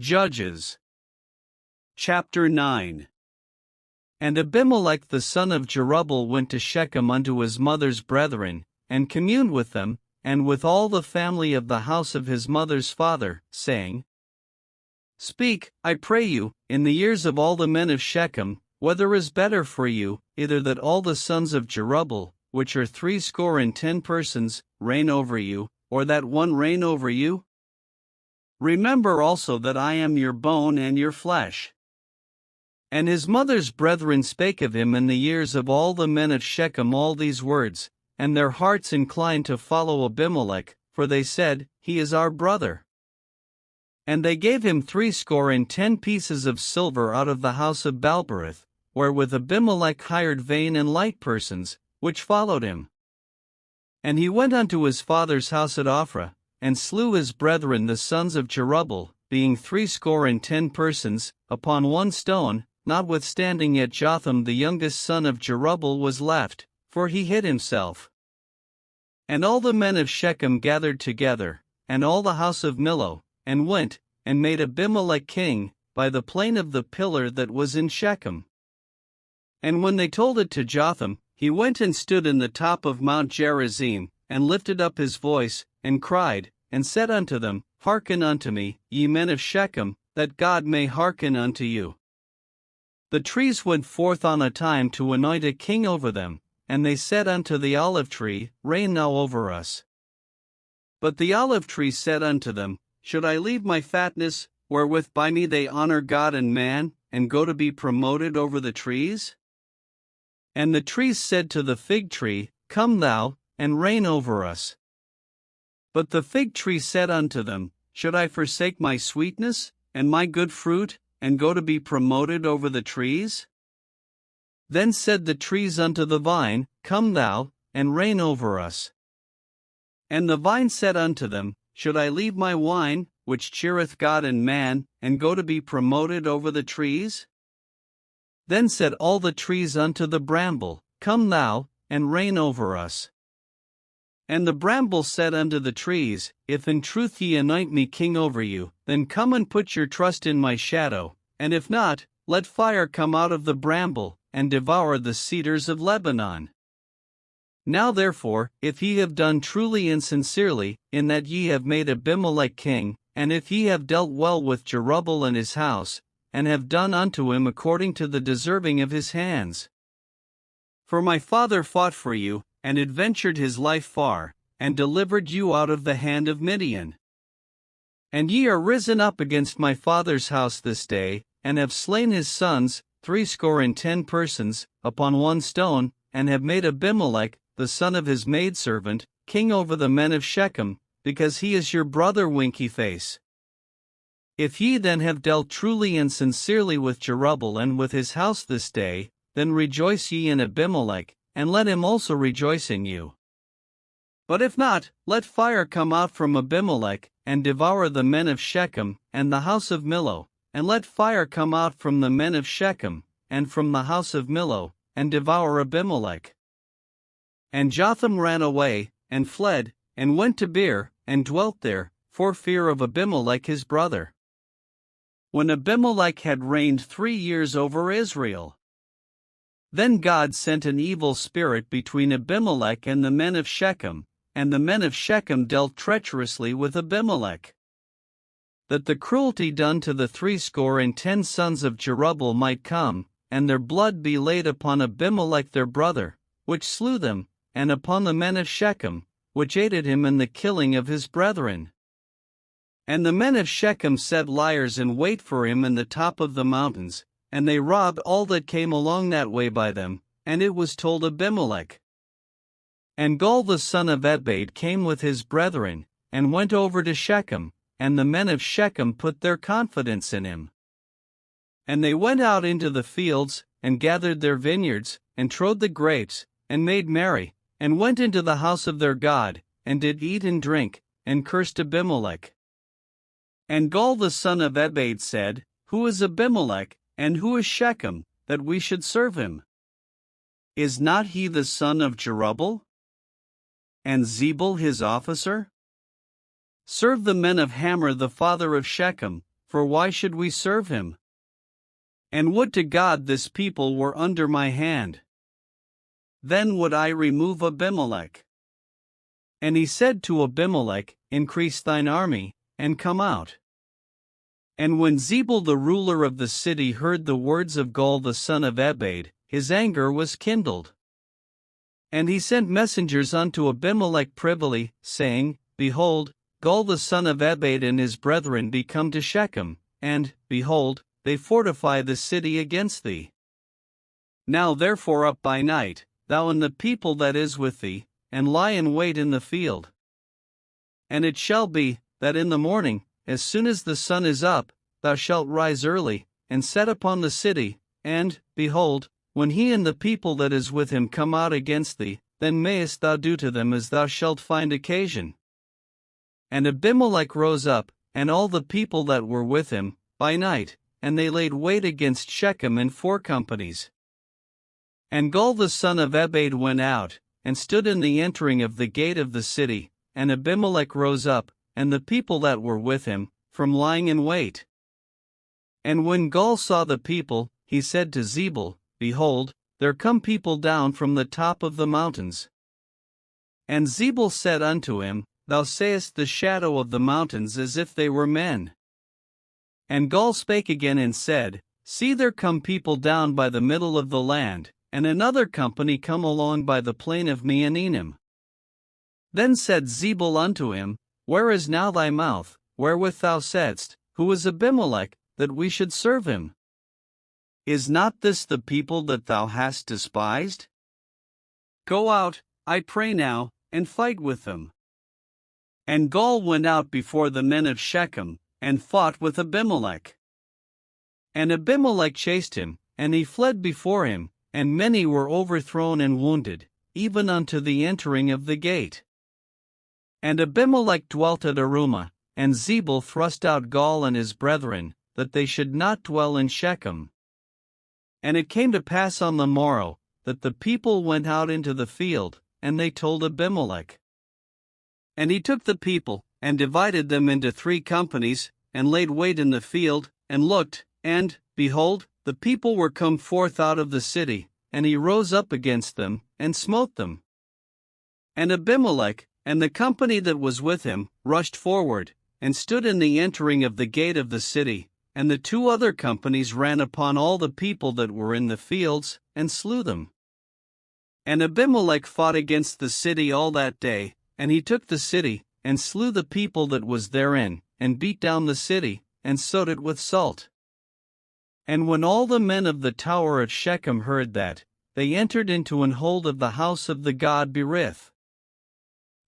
Judges. Chapter 9. And Abimelech the son of Jerubbaal went to Shechem unto his mother's brethren, and communed with them, and with all the family of the house of his mother's father, saying, Speak, I pray you, in the ears of all the men of Shechem, whether is better for you, either that all the sons of Jerubbaal, which are 60 persons, reign over you, or that one reign over you? Remember also that I am your bone and your flesh. And his mother's brethren spake of him in the ears of all the men of Shechem all these words, and their hearts inclined to follow Abimelech, for they said, He is our brother. And they gave him 60 pieces of silver out of the house of Balberith, wherewith Abimelech hired vain and light persons, which followed him. And he went unto his father's house at Ophrah, and slew his brethren the sons of Jerubbaal, being 60 persons, upon one stone, notwithstanding yet Jotham the youngest son of Jerubbaal was left, for he hid himself. And all the men of Shechem gathered together, and all the house of Millo, and went, and made Abimelech king, by the plain of the pillar that was in Shechem. And when they told it to Jotham, he went and stood in the top of Mount Gerizim, and lifted up his voice, and cried, and said unto them, Hearken unto me, ye men of Shechem, that God may hearken unto you. The trees went forth on a time to anoint a king over them, and they said unto the olive tree, Reign now over us. But the olive tree said unto them, Should I leave my fatness, wherewith by me they honor God and man, and go to be promoted over the trees? And the trees said to the fig tree, Come thou, and reign over us. But the fig tree said unto them, Should I forsake my sweetness, and my good fruit, and go to be promoted over the trees? Then said the trees unto the vine, Come thou, and reign over us. And the vine said unto them, Should I leave my wine, which cheereth God and man, and go to be promoted over the trees? Then said all the trees unto the bramble, Come thou, and reign over us. And the bramble said unto the trees, If in truth ye anoint me king over you, then come and put your trust in my shadow, and if not, let fire come out of the bramble, and devour the cedars of Lebanon. Now therefore, if ye have done truly and sincerely, in that ye have made Abimelech king, and if ye have dealt well with Jerubbaal and his house, and have done unto him according to the deserving of his hands. For my father fought for you, and adventured his life far, and delivered you out of the hand of Midian. And ye are risen up against my father's house this day, and have slain his sons, 60 persons, upon one stone, and have made Abimelech, the son of his maidservant, king over the men of Shechem, because he is your brother winky face. If ye then have dealt truly and sincerely with Jerubbaal and with his house this day, then rejoice ye in Abimelech, and let him also rejoice in you. But if not, let fire come out from Abimelech, and devour the men of Shechem, and the house of Millo, and let fire come out from the men of Shechem, and from the house of Millo, and devour Abimelech. And Jotham ran away, and fled, and went to Beer, and dwelt there, for fear of Abimelech his brother. When Abimelech had reigned 3 years over Israel. Then God sent an evil spirit between Abimelech and the men of Shechem, and the men of Shechem dealt treacherously with Abimelech. That the cruelty done to the 60 sons of Jerubbaal might come, and their blood be laid upon Abimelech their brother, which slew them, and upon the men of Shechem, which aided him in the killing of his brethren. And the men of Shechem set liers in wait for him in the top of the mountains, and they robbed all that came along that way by them, and it was told Abimelech. And Gaal the son of Ebed came with his brethren, and went over to Shechem, and the men of Shechem put their confidence in him. And they went out into the fields, and gathered their vineyards, and trode the grapes, and made merry, and went into the house of their God, and did eat and drink, and cursed Abimelech. And Gaal the son of Ebed said, Who is Abimelech, and who is Shechem, that we should serve him? Is not he the son of Jerubbaal? And Zebul his officer? Serve the men of Hamor the father of Shechem, for why should we serve him? And would to God this people were under my hand. Then would I remove Abimelech. And he said to Abimelech, Increase thine army, and come out. And when Zebul the ruler of the city heard the words of Gaal the son of Ebed, his anger was kindled. And he sent messengers unto Abimelech privily, saying, Behold, Gaal the son of Ebed and his brethren be come to Shechem, and, behold, they fortify the city against thee. Now therefore up by night, thou and the people that is with thee, and lie in wait in the field. And it shall be, that in the morning, as soon as the sun is up, thou shalt rise early, and set upon the city, and, behold, when he and the people that is with him come out against thee, then mayest thou do to them as thou shalt find occasion. And Abimelech rose up, and all the people that were with him, by night, and they laid wait against Shechem in 4 companies. And Gaal the son of Ebed went out, and stood in the entering of the gate of the city, and Abimelech rose up, and the people that were with him, from lying in wait. And when Gaal saw the people, he said to Zebul, Behold, there come people down from the top of the mountains. And Zebul said unto him, Thou sayest the shadow of the mountains as if they were men. And Gaal spake again and said, See, there come people down by the middle of the land, and another company come along by the plain of Meonenim. Then said Zebul unto him, Where is now thy mouth, wherewith thou saidst, Who is Abimelech, that we should serve him? Is not this the people that thou hast despised? Go out, I pray now, and fight with them. And Gaal went out before the men of Shechem, and fought with Abimelech. And Abimelech chased him, and he fled before him, and many were overthrown and wounded, even unto the entering of the gate. And Abimelech dwelt at Arumah, and Zebul thrust out Gaal and his brethren, that they should not dwell in Shechem. And it came to pass on the morrow, that the people went out into the field, and they told Abimelech. And he took the people, and divided them into 3 companies, and laid wait in the field, and looked, and, behold, the people were come forth out of the city, and he rose up against them, and smote them. And Abimelech, and the company that was with him, rushed forward, and stood in the entering of the gate of the city, and the 2 other companies ran upon all the people that were in the fields, and slew them. And Abimelech fought against the city all that day, and he took the city, and slew the people that was therein, and beat down the city, and sowed it with salt. And when all the men of the tower at Shechem heard that, they entered into an hold of the house of the god Berith.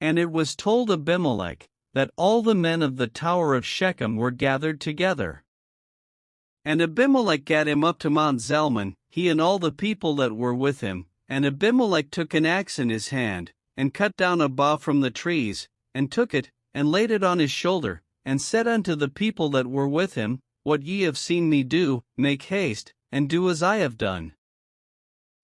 And it was told Abimelech, that all the men of the tower of Shechem were gathered together. And Abimelech gat him up to Mount Zalmon, he and all the people that were with him, and Abimelech took an axe in his hand, and cut down a bough from the trees, and took it, and laid it on his shoulder, and said unto the people that were with him, What ye have seen me do, make haste, and do as I have done.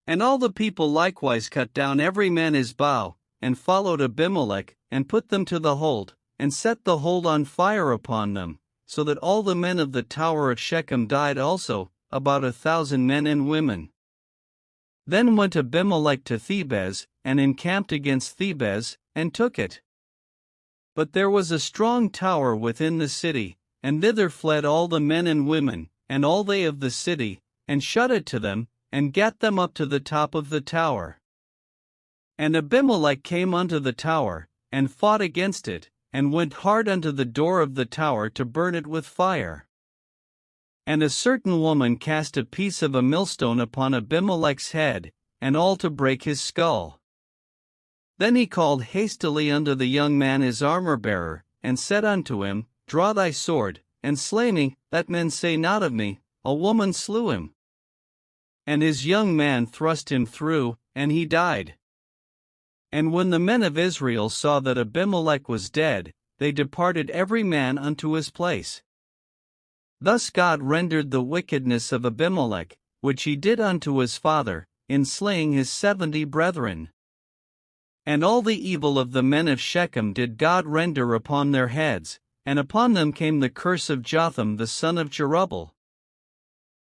And all the people likewise cut down every man his bough, and followed Abimelech, and put them to the hold, and set the hold on fire upon them, so that all the men of the tower at Shechem died also, about 1,000 men and women. Then went Abimelech to Thebez, and encamped against Thebez, and took it. But there was a strong tower within the city, and thither fled all the men and women, and all they of the city, and shut it to them, and gat them up to the top of the tower. And Abimelech came unto the tower, and fought against it, and went hard unto the door of the tower to burn it with fire. And a certain woman cast a piece of a millstone upon Abimelech's head, and all to break his skull. Then he called hastily unto the young man his armor-bearer, and said unto him, Draw thy sword, and slay me, that men say not of me, A woman slew him. And his young man thrust him through, and he died. And when the men of Israel saw that Abimelech was dead, they departed every man unto his place. Thus God rendered the wickedness of Abimelech, which he did unto his father, in slaying his 70 brethren. And all the evil of the men of Shechem did God render upon their heads, and upon them came the curse of Jotham the son of Jerubbaal.